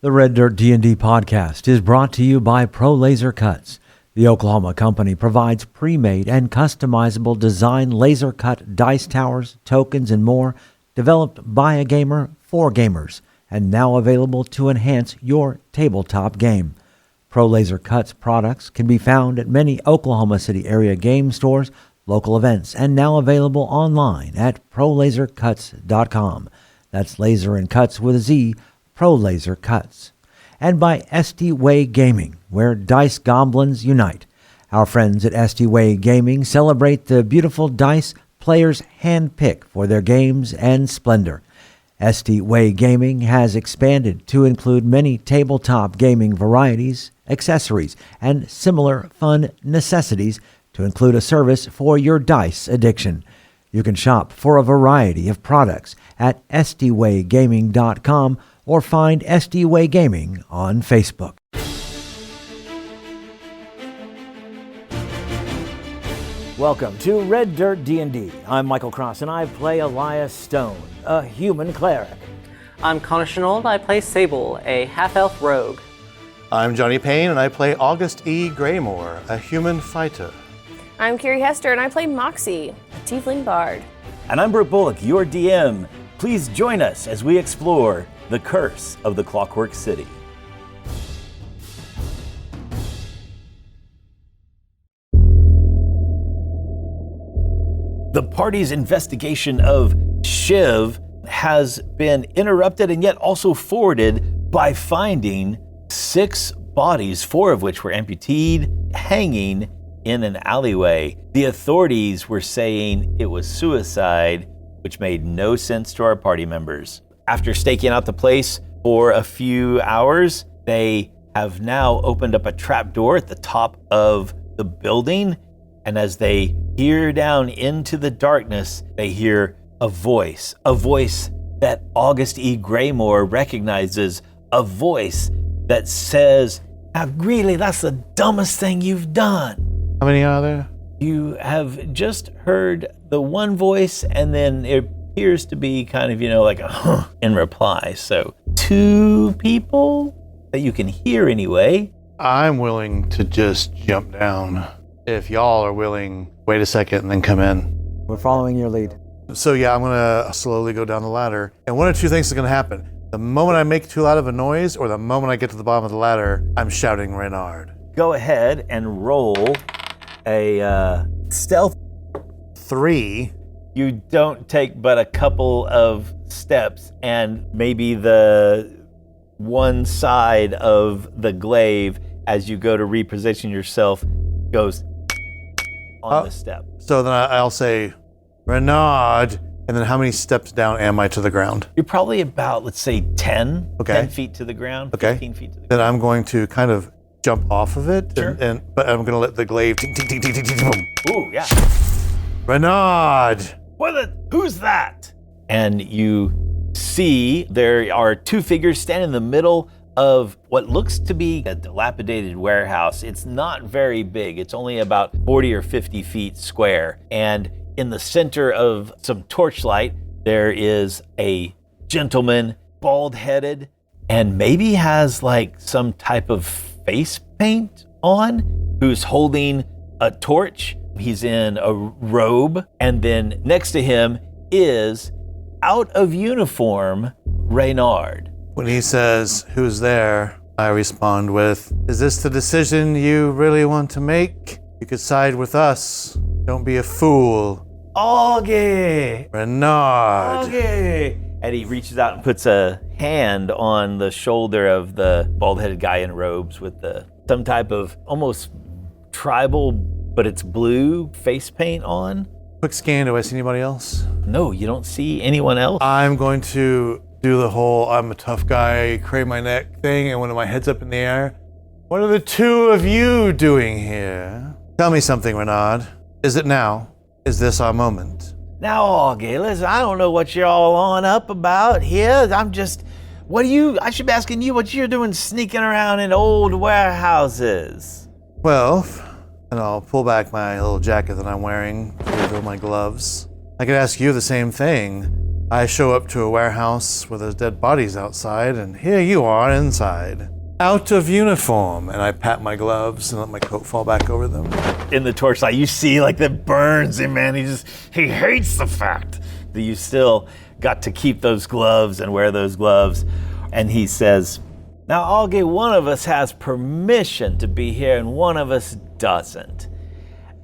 The Red Dirt D&D podcast is brought to you by Pro Laser Cuts. The Oklahoma company provides pre-made and customizable design laser cut dice towers, tokens, and more, developed by a gamer for gamers, and now available to enhance your tabletop game. Pro Laser Cuts products can be found at many Oklahoma City area game stores, local events, and now available online at prolasercuts.com. That's laser and cuts with a Z, Pro Laser Cuts. And by SD Way Gaming, where dice goblins unite. Our friends at SD Way Gaming celebrate the beautiful dice players handpick for their games and splendor. SD Way Gaming has expanded to include many tabletop gaming varieties, accessories, and similar fun necessities to include a service for your dice addiction. You can shop for a variety of products at sdwaygaming.com or find SD Way Gaming on Facebook. Welcome to Red Dirt D&D. I'm Michael Cross, and I play Elias Stone, a human cleric. I'm Connor Shenold. I play Sable, a half-elf rogue. I'm Johnny Payne, and I play August E. Greymore, a human fighter. I'm Carrie Hester, and I play Moxie, a tiefling bard. And I'm Brooke Bullock, your DM. Please join us as we explore the curse of the Clockwork City. The party's investigation of Shiv has been interrupted and yet also forwarded by finding 6 bodies, 4 of which were amputated, hanging in an alleyway. The authorities were saying it was suicide, which made no sense to our party members. After staking out the place for a few hours, they have now opened up a trap door at the top of the building. And as they peer down into the darkness, they hear a voice that August E. Greymore recognizes, a voice that says, "Now, really, that's the dumbest thing you've done." How many are there? You have just heard the one voice, and then it appears to be kind of, like a huh in reply. So 2 people that you can hear anyway. I'm willing to just jump down. If y'all are willing, wait a second and then come in. We're following your lead. So yeah, I'm gonna slowly go down the ladder. And one of 2 things is gonna happen. The moment I make too loud of a noise, or the moment I get to the bottom of the ladder, I'm shouting Renard. Go ahead and roll a stealth. 3. You don't take but a couple of steps, and maybe the one side of the glaive, as you go to reposition yourself, goes on the step. So then I'll say, Renard, and then how many steps down am I to the ground? You're probably about, let's say, 10 Okay. feet to the ground, Okay. 15 feet to the Then ground. I'm going to kind of jump off of it, Sure. but I'm gonna let the glaive ting, ting, ting, ting, ting, ting, boom. Ooh, yeah. Renard! Who's that? And you see there are 2 figures standing in the middle of what looks to be a dilapidated warehouse. It's not very big. It's only about 40 or 50 feet square. And in the center of some torchlight, there is a gentleman, bald-headed, and maybe has like some type of face paint on, who's holding a torch. He's in a robe, and then next to him is, out of uniform, Reynard. When he says, "Who's there?" I respond with, "Is this the decision you really want to make? You could side with us. Don't be a fool." Augie! Renard! Augie! And he reaches out and puts a hand on the shoulder of the bald-headed guy in robes with some type of almost tribal, but it's blue face paint on. Quick scan, do I see anybody else? No, you don't see anyone else. I'm going to do the whole I'm a tough guy, crane my neck thing, and when my head's up in the air. What are the 2 of you doing here? Tell me something, Renard. Is it now? Is this our moment? Now, Augie, listen, I don't know what you're all on up about here. I should be asking you what you're doing sneaking around in old warehouses. Well, and I'll pull back my little jacket that I'm wearing, reveal my gloves. I could ask you the same thing. I show up to a warehouse where there's dead bodies outside, and here you are inside. Out of uniform, and I pat my gloves and let my coat fall back over them. In the torchlight, you see like that burns him, man. He hates the fact that you still got to keep those gloves and wear those gloves. And he says, now, Augie, one of us has permission to be here and one of us doesn't.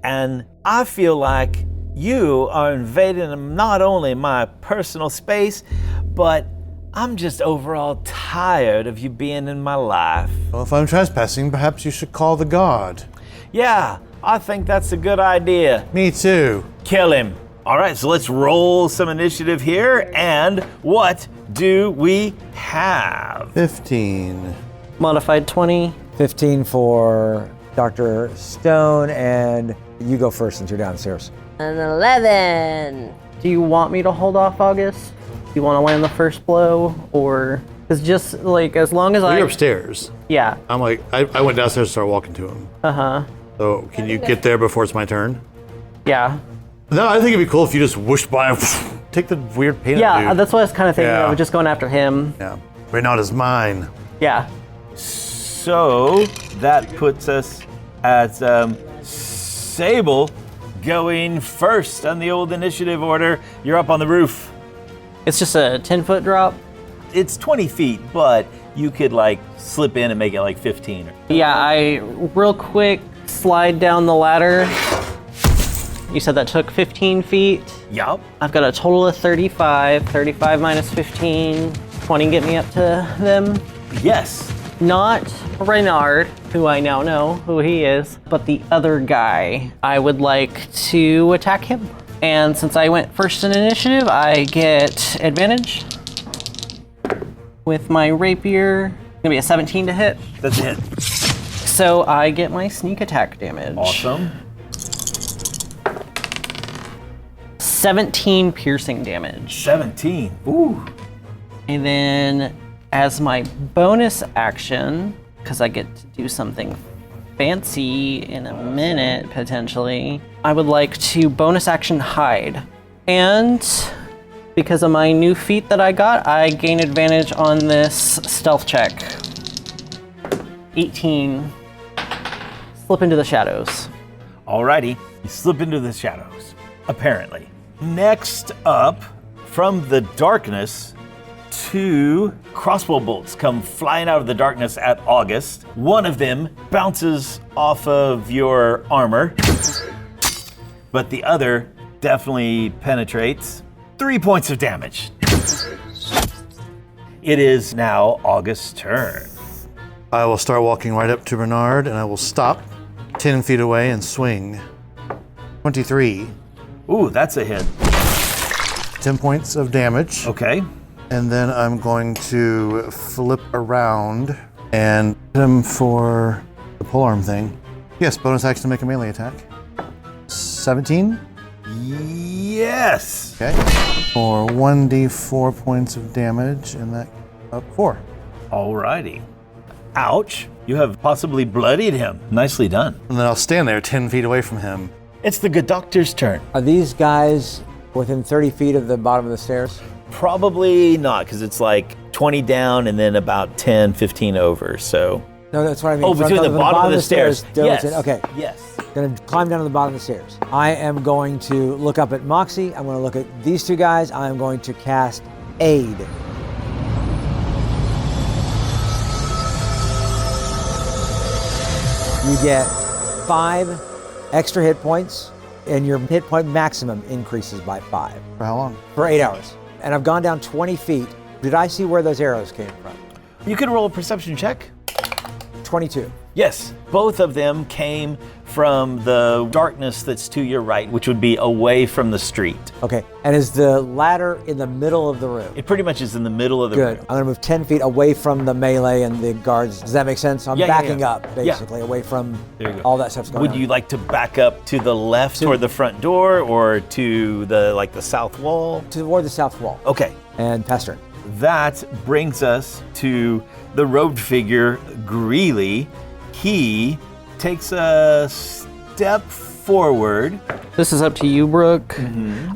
And I feel like you are invading not only my personal space, but I'm just overall tired of you being in my life. Well, if I'm trespassing, perhaps you should call the guard. Yeah, I think that's a good idea. Me too. Kill him. All right, so let's roll some initiative here. And what do we have? 15. Modified 20. 15 for Dr. Stone, and you go first since you're downstairs. An 11. Do you want me to hold off, August? Do you want to land the first blow, or it's just like as long as You're upstairs. Yeah. I'm like, I went downstairs to start walking to him. So can you get there before it's my turn? Yeah. No, I think it'd be cool if you just whooshed by and take the weird paint Yeah, dude. that's what I was kind of thinking. Yeah. Of just going after him. Yeah. Renaud is mine. Yeah. So that puts us at Sable going first on the old initiative order. You're up on the roof. It's just a 10-foot drop. It's 20 feet, but you could like slip in and make it like 15. Yeah, I real quick slide down the ladder. You said that took 15 feet. Yup. I've got a total of 35. 35 minus 15. 20 get me up to them. Yes. Not Reynard, who I now know who he is, but the other guy. I would like to attack him. And since I went first in initiative, I get advantage. With my rapier, gonna be a 17 to hit. That's a hit. So I get my sneak attack damage. Awesome. 17 piercing damage. 17. Ooh. And then as my bonus action, because I get to do something fancy in a minute, potentially, I would like to bonus action hide. And because of my new feat that I got, I gain advantage on this stealth check. 18. Slip into the shadows. Alrighty. You slip into the shadows, apparently. Next up, from the darkness, 2 crossbow bolts come flying out of the darkness at August. One of them bounces off of your armor, but the other definitely penetrates. 3 points of damage. It is now August's turn. I will start walking right up to Bernard, and I will stop 10 feet away and swing. 23. Ooh, that's a hit. 10 points of damage. Okay. And then I'm going to flip around and hit him for the polearm thing. Yes, bonus action to make a melee attack. 17? Yes. Okay. For 1d4 points of damage, and that up 4. Alrighty. Ouch. You have possibly bloodied him. Nicely done. And then I'll stand there 10 feet away from him. It's the good doctor's turn. Are these guys within 30 feet of the bottom of the stairs? Probably not, because it's like 20 down and then about 10, 15 over, so. No, that's what I mean. Oh, between the bottom of the stairs. Yes. Okay. Yes. Gonna climb down to the bottom of the stairs. I am going to look up at Moxie. I'm going to look at these two guys. I am going to cast Aid. You get 5 extra hit points, and your hit point maximum increases by 5 For how long? for 8 hours. And I've gone down 20 feet. Did I see where those arrows came from? You can roll a perception check. 22. Yes, both of them came from the darkness that's to your right, which would be away from the street. Okay. And is the ladder in the middle of the room? It pretty much is in the middle of the Good. room. I'm going to move 10 feet away from the melee and the guards. Does that make sense? I'm Yeah, yeah, backing yeah. up, basically, away from There you go. all that stuff's going on. Would you like to back up to the left toward the front door or to the the south wall? Toward the south wall. Okay. And Pester. That brings us to the robed figure, Greeley. He takes a step forward. This is up to you, Brooke.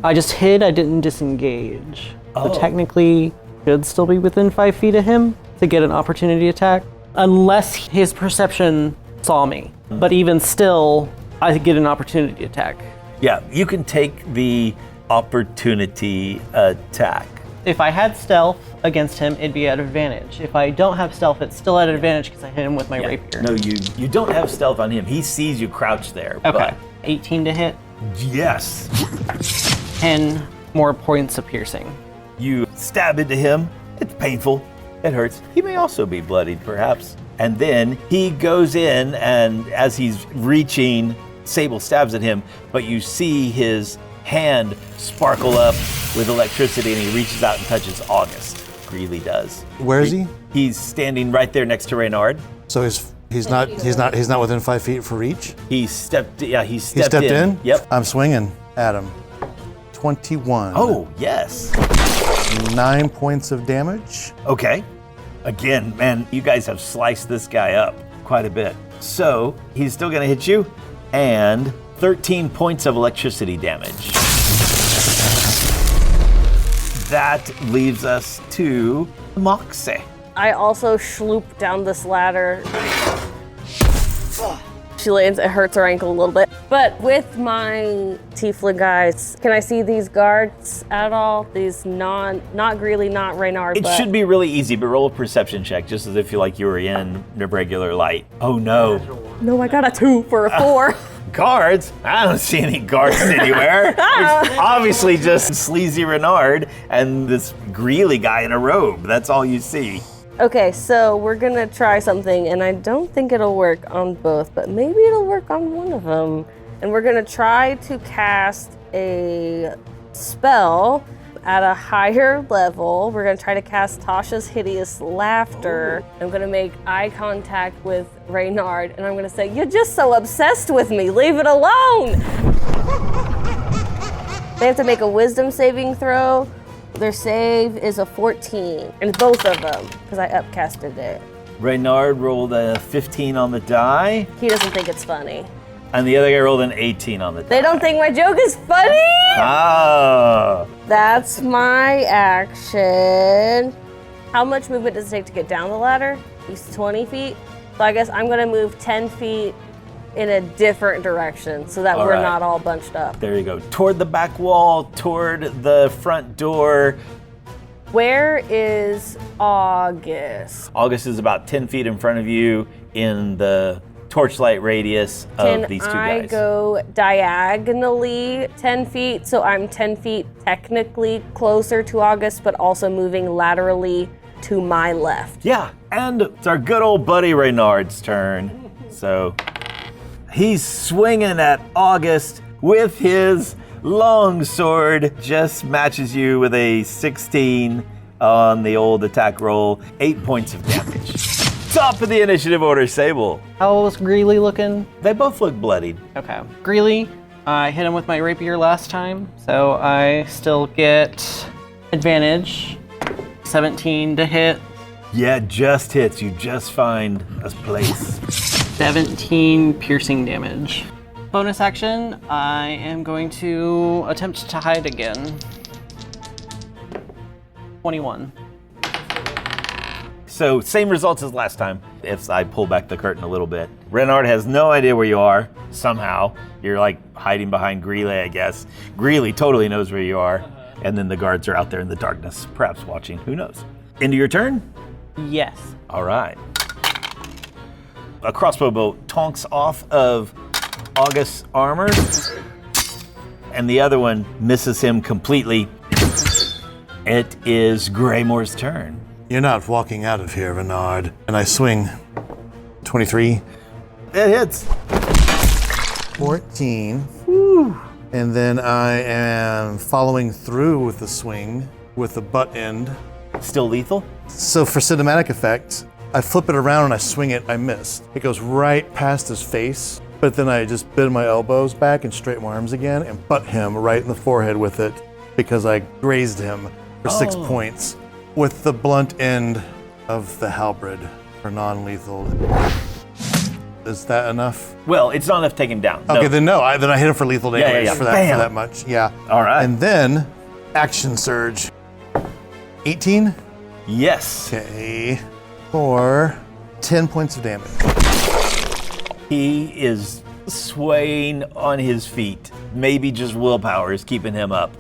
I just hid, I didn't disengage. So technically, should still be within 5 feet of him to get an opportunity attack, unless his perception saw me. But even still, I get an opportunity attack. Yeah, you can take the opportunity attack. If I had stealth against him, it'd be at advantage. If I don't have stealth, it's still at advantage because I hit him with my rapier. No, you don't have stealth on him. He sees you crouched there. Okay. But 18 to hit, yes. 10 more points of piercing. You stab into him. It's painful. It hurts. He may also be bloodied, perhaps. And then he goes in, and as he's reaching, Sable stabs at him, but you see his hand sparkle up with electricity, and he reaches out and touches August. Greeley does. Where is he? He's standing right there next to Reynard. So he's not within 5 feet for reach. He stepped in. He stepped in. Yep. I'm swinging at him. 21. Oh, yes. 9 points of damage. Okay. Again, man, you guys have sliced this guy up quite a bit. So he's still going to hit you, and 13 points of electricity damage. That leaves us to Moxie. I also shloop down this ladder. She lands, it hurts her ankle a little bit. But with my tiefling guys, can I see these guards at all? These not Greeley, not Reynard, It should be really easy, but roll a perception check, just as if you like you were in regular light. Oh no. No, I got a 2 for a 4. Guards? I don't see any guards anywhere. It's obviously just sleazy Renard and this Greeley guy in a robe. That's all you see. Okay, so we're gonna try something, and I don't think it'll work on both, but maybe it'll work on one of them. And we're gonna try to cast a spell at a higher level. We're gonna try to cast Tasha's Hideous Laughter. I'm gonna make eye contact with Reynard, and I'm gonna say, "You're just so obsessed with me, leave it alone!" They have to make a wisdom saving throw. Their save is a 14, and both of them, because I upcasted it. Reynard rolled a 15 on the die, He doesn't think it's funny. and the other guy rolled an 18 on the die. They don't think my joke is funny? Ah. That's my action. How much movement does it take to get down the ladder? He's 20 feet. So I guess I'm gonna move 10 feet in a different direction so that All we're right. not all bunched up. There you go. Toward the back wall, toward the front door. Where is August? August is about 10 feet in front of you in the torchlight radius of these two Can I guys. go diagonally 10 feet? So I'm 10 feet technically closer to August, but also moving laterally to my left. Yeah, and it's our good old buddy Reynard's turn. So he's swinging at August with his long sword. Just matches you with a 16 on the old attack roll. 8 points of damage. Top of the initiative order, Sable. How was Greeley looking? They both look bloodied. Okay. Greeley, I hit him with my rapier last time, so I still get advantage. 17 to hit, Yeah, just hits. You just find a place. 17 piercing damage. Bonus action, I am going to attempt to hide again. 21. So same results as last time. If I pull back the curtain a little bit. Reynard has no idea where you are, somehow. You're like hiding behind Greeley, I guess. Greeley totally knows where you are. And then the guards are out there in the darkness, perhaps watching, who knows. Into your turn? Yes. All right. A crossbow bolt tonks off of August's armor, and the other one misses him completely. It is Greymore's turn. You're not walking out of here, Renard. And I swing. 23. It hits. 14. Whew. And then I am following through with the swing with the butt end. Still lethal? So for cinematic effect, I flip it around and I swing it, I missed. It goes right past his face, but then I just bend my elbows back and straighten my arms again and butt him right in the forehead with it because I grazed him for 6 points with the blunt end of the halberd for non-lethal. Is that enough? Well, it's not enough to take him down. Okay, No. then no, then I hit him for lethal damage yeah. for Bam. that much. Yeah. All right. And then action surge. 18? Yes. Okay. For 10 points of damage. He is swaying on his feet. Maybe just willpower is keeping him up.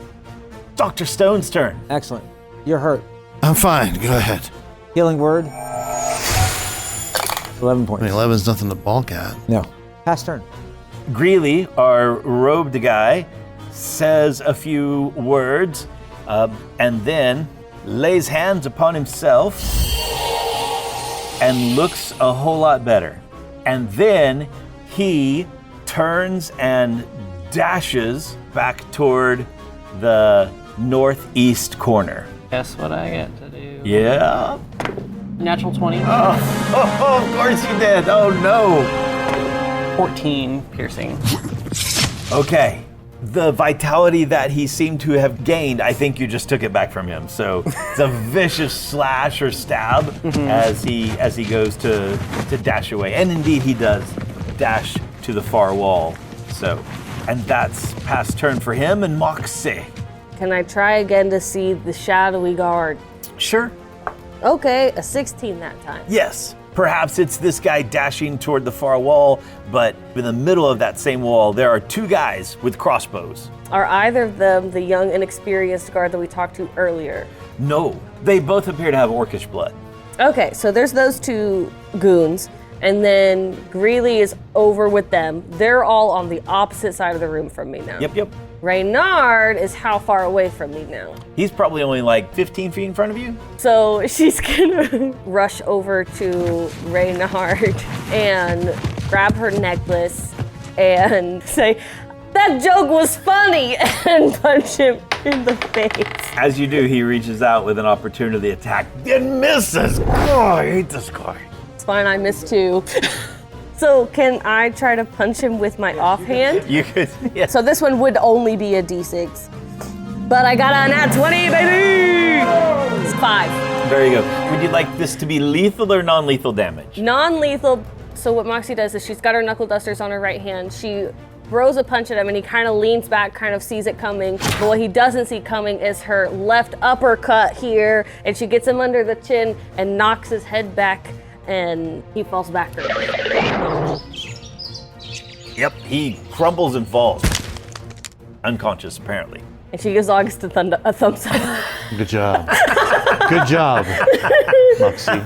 Dr. Stone's turn. Excellent. You're hurt. I'm fine. Go ahead. Healing word. 11 points. 11's nothing to balk at. No. Pass turn. Greeley, our robed guy, says a few words and then lays hands upon himself and looks a whole lot better. And then he turns and dashes back toward the northeast corner. Guess what I get to do? Yeah. Natural 20. Oh, of course you did. Oh, no. 14 piercing. Okay. The vitality that he seemed to have gained, I think you just took it back from him. So it's a vicious slash or stab as he goes to dash away. And indeed he does dash to the far wall. So, and that's past turn for him and Moxie. Can I try again to see the shadowy guard? Sure. Okay, a 16 that time. Yes. Perhaps it's this guy dashing toward the far wall, but in the middle of that same wall, there are two guys with crossbows. Are either of them the young, inexperienced guard that we talked to earlier? No, they both appear to have orcish blood. Okay, so there's those two goons, and then Greeley is over with them. They're all on the opposite side of the room from me now. Yep. Reynard is how far away from me now? He's probably only like 15 feet in front of you. So she's gonna rush over to Reynard and grab her necklace and say, "That joke was funny," and punch him in the face. As you do, he reaches out with an opportunity attack and misses. Oh, I hate this guy. It's fine, I missed too. So can I try to punch him with my offhand? You could, yes. So this one would only be a D6. But I got a nat 20, baby! It's 5. There you go. Would you like this to be lethal or non-lethal damage? Non-lethal. So what Moxie does is she's got her knuckle dusters on her right hand. She throws a punch at him and he kind of leans back, kind of sees it coming. But what he doesn't see coming is her left uppercut here. And she gets him under the chin and knocks his head back and he falls backward. Yep, he crumbles and falls. Unconscious, apparently. And she gives August a thumbs up. Good job. Good job, Moxie.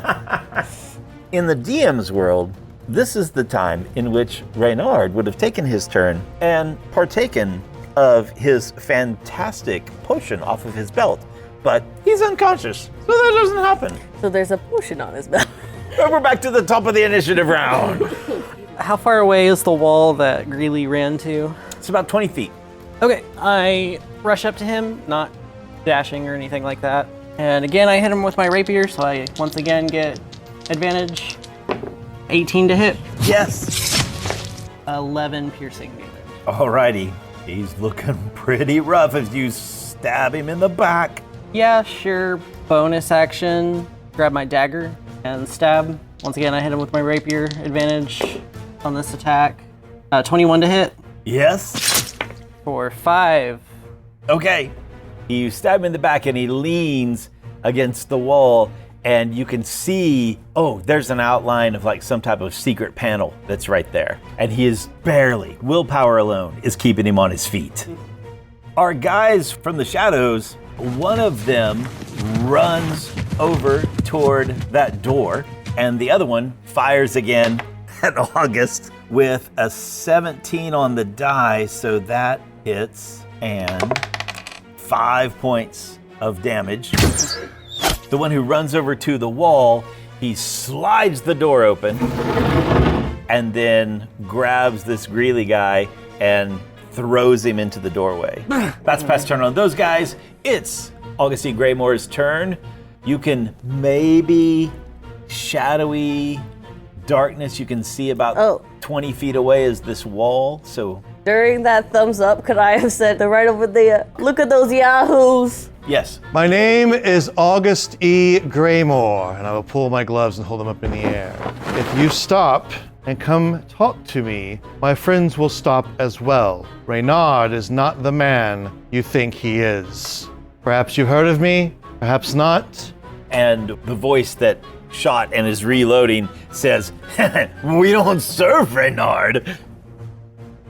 In the DM's world, this is the time in which Reynard would have taken his turn and partaken of his fantastic potion off of his belt. But he's unconscious, so that doesn't happen. So there's a potion on his belt. But we're back to the top of the initiative round. How far away is the wall that Greeley ran to? It's about 20 feet. Okay, I rush up to him, not dashing or anything like that. And again, I hit him with my rapier, so I once again get advantage. 18 to hit. Yes. 11 piercing damage. Alrighty. He's looking pretty rough as you stab him in the back. Yeah, sure. Bonus action. Grab my dagger and stab. Once again, I hit him with my rapier. Advantage on this attack. 21 to hit Yes. for 5. Okay. You stab him in the back and he leans against the wall and you can see, oh, there's an outline of like some type of secret panel that's right there. And he is barely, willpower alone is keeping him on his feet. Our guys from the shadows, one of them runs over toward that door and the other one fires again at August with a 17 on the die, so that hits and 5 points of damage. The one who runs over to the wall, he slides the door open and then grabs this Greeley guy and throws him into the doorway. That's past turn on those guys. It's Augustine Greymore's turn. You can maybe shadowy darkness you can see about 20 feet away is this wall, so. During that thumbs up, could I have said right over there, look at those yahoos? Yes. My name is August E. Greymore, and I will pull my gloves and hold them up in the air. If you stop and come talk to me, my friends will stop as well. Reynard is not the man you think he is. Perhaps you've heard of me, Perhaps not. And the voice that shot and is reloading says, "We don't serve Reynard."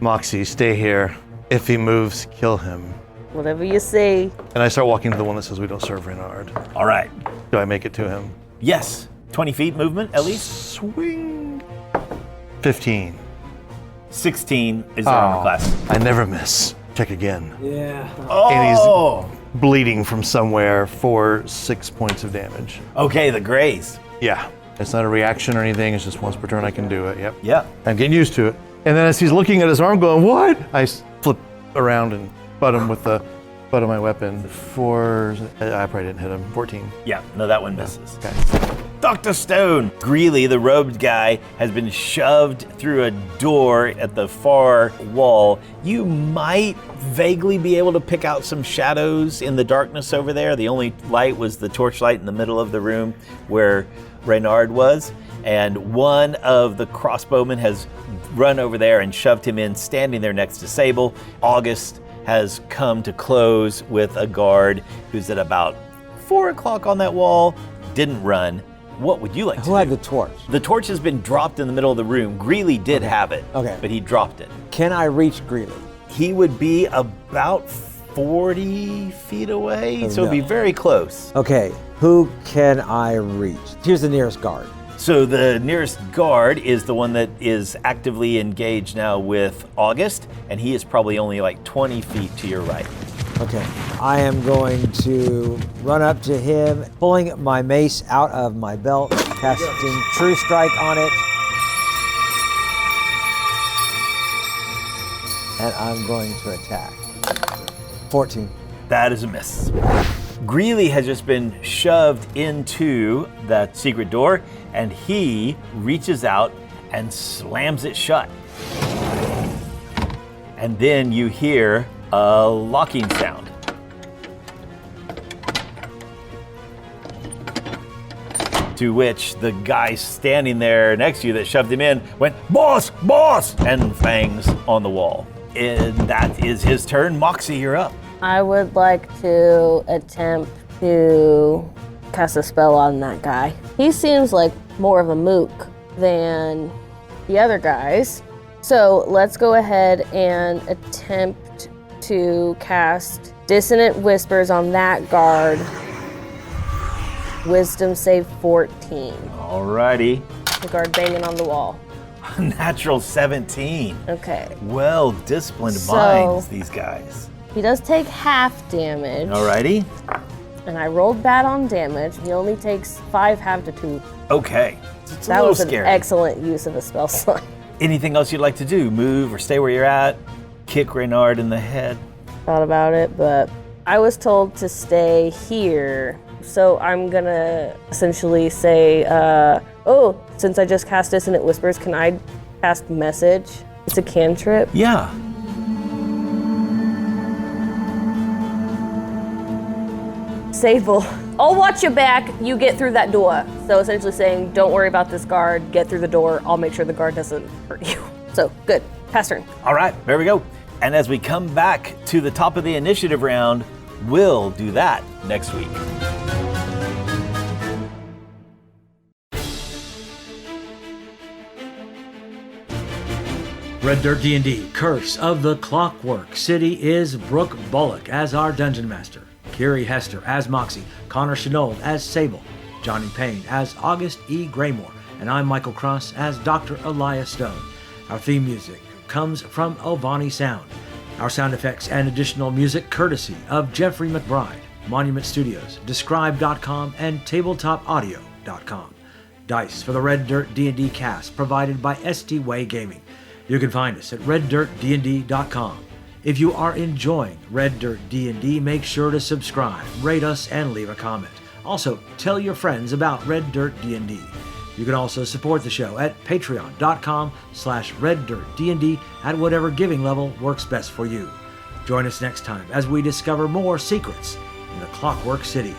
Moxie, stay here. If he moves, kill him. Whatever you say. And I start walking to the one that says we don't serve Reynard. All right. Do I make it to him? Yes. 20 feet movement at least. Swing. 15. 16 is the armor class. I never miss. Check again. Oh. And he's bleeding from somewhere for 6 points of damage. Okay, the graze. Yeah. It's not a reaction or anything. It's just once per turn I can do it. Yep. Yeah. I'm getting used to it. And then as he's looking at his arm going, what? I flip around and butt him with the butt of my weapon. I probably didn't hit him. 14. Yeah, no, that one misses. Okay. Dr. Stone. Greeley, the robed guy, has been shoved through a door at the far wall. You might vaguely be able to pick out some shadows in the darkness over there. The only light was the torchlight in the middle of the room where Reynard was. And one of the crossbowmen has run over there and shoved him in, standing there next to Sable. August has come to close with a guard who's at about 4 o'clock on that wall. Didn't run. What would you like to do? Who had the torch? The torch has been dropped in the middle of the room. Greeley did have it, but he dropped it. Can I reach Greeley? He would be about 40 feet away, so it'd be very close. Okay, who can I reach? Here's the nearest guard. So the nearest guard is the one that is actively engaged now with August, and he is probably only like 20 feet to your right. Okay, I am going to run up to him, pulling my mace out of my belt, casting True Strike on it. And I'm going to attack. 14. That is a miss. Greeley has just been shoved into that secret door, and he reaches out and slams it shut. And then you hear a locking sound. To which the guy standing there next to you that shoved him in went, "Boss, boss!" and fangs on the wall. And that is his turn. Moxie, you're up. I would like to attempt to cast a spell on that guy. He seems like more of a mook than the other guys. So let's go ahead and attempt to cast Dissonant Whispers on that guard. Wisdom save 14. Alrighty. The guard banging on the wall. Natural 17. Okay. Well, disciplined So- minds, these guys. He does take half damage. Alrighty. And I rolled bad on damage. He only takes 5 half to 2. Okay. It's a That little was scary. an excellent use of a spell slot. Anything else you'd like to do? Move or stay where you're at? Kick Reynard in the head? Thought about it, but I was told to stay here. So I'm gonna essentially say, since I just cast Dissonant Whispers, can I cast Message? It's a cantrip. Yeah. Sable, I'll watch your back, you get through that door. So essentially saying, don't worry about this guard, get through the door, I'll make sure the guard doesn't hurt you. So, good, pass turn. All right, there we go. And as we come back to the top of the initiative round, we'll do that next week. Red Dirt D&D Curse of the Clockwork City is Brooke Bullock as our Dungeon Master, Kiri Hester as Moxie, Connor Shenold as Sable, Johnny Payne as August E. Graymore, and I'm Michael Cross as Dr. Elias Stone. Our theme music comes from Ovani Sound. Our sound effects and additional music courtesy of Jeffrey McBride, Monument Studios, Describe.com, and TabletopAudio.com. Dice for the Red Dirt D&D cast provided by ST Way Gaming. You can find us at reddirtdnd.com. If you are enjoying Red Dirt D&D, make sure to subscribe, rate us, and leave a comment. Also, tell your friends about Red Dirt D&D. You can also support the show at patreon.com/reddirtdnd at whatever giving level works best for you. Join us next time as we discover more secrets in the Clockwork City.